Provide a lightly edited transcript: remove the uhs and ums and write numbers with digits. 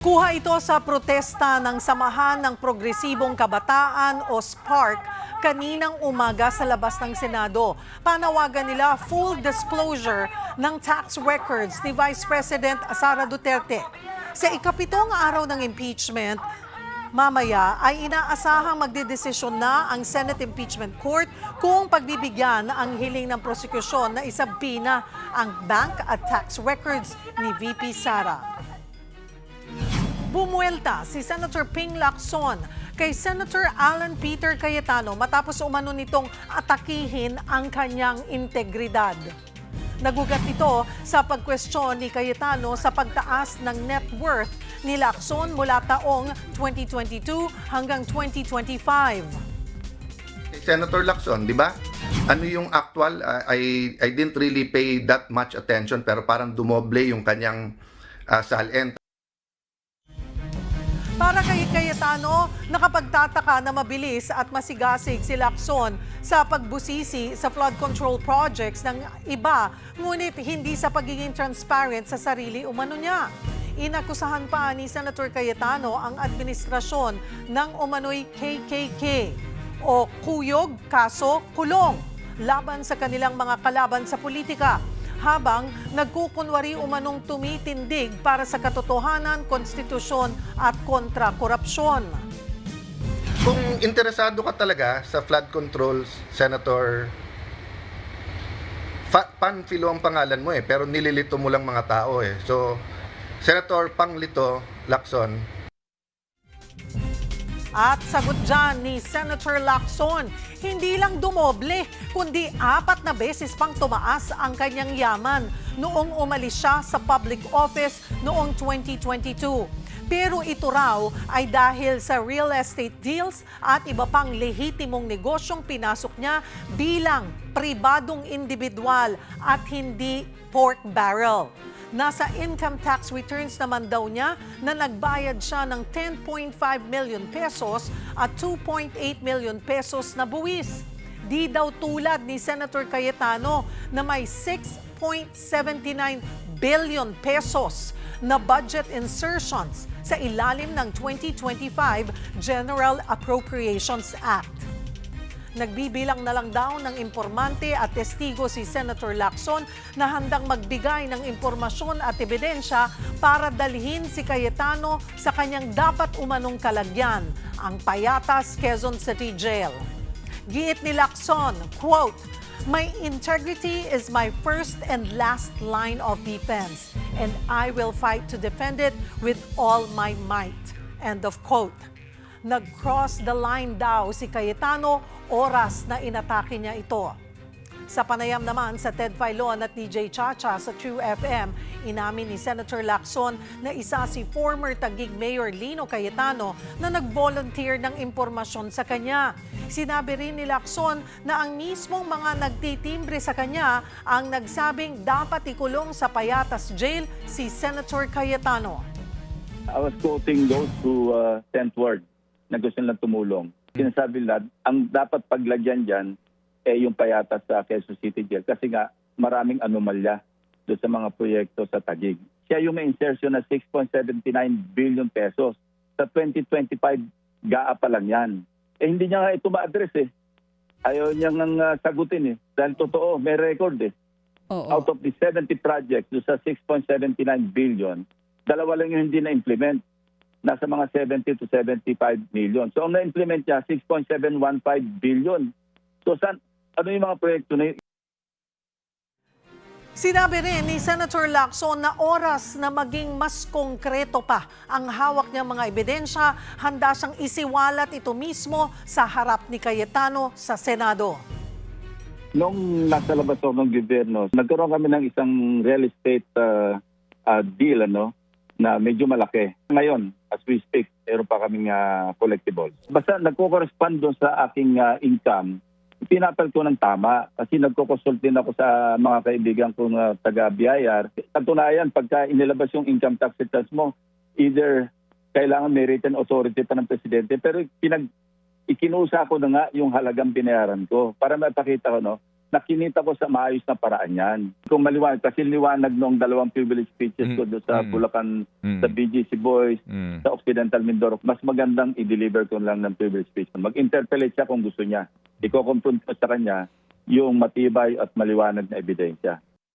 Kuha ito sa protesta ng Samahan ng Progresibong Kabataan o SPARC kaninang umaga sa labas ng Senado. Panawagan nila full disclosure ng tax records ni Vice President Sara Duterte. Sa ikapitong araw ng impeachment, mamaya ay inaasahang magdedesisyon na ang Senate Impeachment Court kung pagbibigyan ang hiling ng prosekusyon na isabina ang bank at tax records ni VP Sara. Bumuelta si Senator Ping Lacson kay Senator Alan Peter Cayetano matapos umano nitong atakihin ang kanyang integridad. Nagugat ito sa pagkwestiyon ni Cayetano sa pagtaas ng net worth ni Lacson mula taong 2022 hanggang 2025. Senator Lacson, di ba? Ano yung actual? I didn't really pay that much attention pero parang dumoble yung kanyang salent. Para kay Cayetano, nakapagtataka na mabilis at masigasig si Lacson sa pagbusisi sa flood control projects ng iba, ngunit hindi sa pagiging transparent sa sarili umano niya. Inakusahan pa ni Senator Cayetano ang administrasyon ng umano'y KKK o kuyog, kaso, kulong laban sa kanilang mga kalaban sa politika, habang nagkukunwari umanong tumitindig para sa katotohanan, konstitusyon at kontra korupsyon. Kung interesado ka talaga sa flood controls, Senator, Panfilo ang pangalan mo pero nililito mo lang mga tao So, Senator Panglito Lacson. At sagot dyan ni Senator Lacson, hindi lang dumoble, kundi 4 na beses pang tumaas ang kanyang yaman noong umalis siya sa public office noong 2022. Pero ito raw ay dahil sa real estate deals at iba pang lehitimong negosyong pinasok niya bilang pribadong individual at hindi pork barrel. Nasa income tax returns naman daw niya na nagbayad siya ng 10.5 million pesos at 2.8 million pesos na buwis. Di daw tulad ni Senator Cayetano na may 6.79 billion pesos na budget insertions sa ilalim ng 2025 General Appropriations Act. Nagbibilang na lang daw ng impormante at testigo si Senator Lacson na handang magbigay ng impormasyon at ebidensya para dalhin si Cayetano sa kanyang dapat umanong kalagyan, ang Payatas, Quezon City Jail. Giit ni Lacson, quote, "My integrity is my first and last line of defense, and I will fight to defend it with all my might." End of quote. Nag-cross the line daw si Cayetano oras na inatake niya ito. Sa panayam naman sa Ted Filon at DJ Chacha sa True FM, inamin ni Senator Lacson na isa si former Taguig Mayor Lino Cayetano na nag-volunteer ng impormasyon sa kanya. Sinabi rin ni Lacson na ang mismong mga nagtitimbre sa kanya ang nagsabing dapat ikulong sa Payatas Jail si Senator Cayetano. I was quoting those who sent word na gusto nilang tumulong. Sinasabi nila, ang dapat paglagyan dyan yung Payatas sa Quezon City Jail kasi nga maraming anomalya doon sa mga proyekto sa Taguig. Siya yung may insertion na 6.79 billion pesos. Sa 2025, GAA pa lang yan. Hindi niya nga ito ma-address Ayaw niya nga sagutin Dahil totoo, may record Out of the 70 projects doon sa 6.79 billion, 2 lang yung hindi na-implement. Nasa mga 70 to 75 million. So, ang na-implement niya, 6.715 billion. So, ano yung mga proyekto na yun? Sinabi rin ni Senator Lacson na oras na maging mas konkreto pa ang hawak niyang mga ebidensya, handa siyang isiwalat ito mismo sa harap ni Cayetano sa Senado. Nung nasa labas ako ng gobyerno, nagkaroon kami ng isang real estate deal, na medyo malaki. Ngayon, as we speak, meron pa kaming collectibles. Basta nagko-correspond doon sa aking income, pinapal ko ng tama kasi nagko-consult din ako sa mga kaibigan kong taga-BIR. Katunayan, pagka inilabas yung income tax returns mo, either kailangan may written authority pa ng presidente, pero ikinusa ko na nga yung halagang binayaran ko para mapakita ko nakinita ko sa maayos na paraan yan. Kung maliwanag, kasi liwanag nung dalawang privilege speeches ko doon sa Bulacan, sa BGC Boys, sa Occidental Mindoro, mas magandang i-deliver ko lang ng privilege speech. Mag-interpellate siya kung gusto niya. Iko-confront ko sa kanya yung matibay at maliwanag na ebidensya.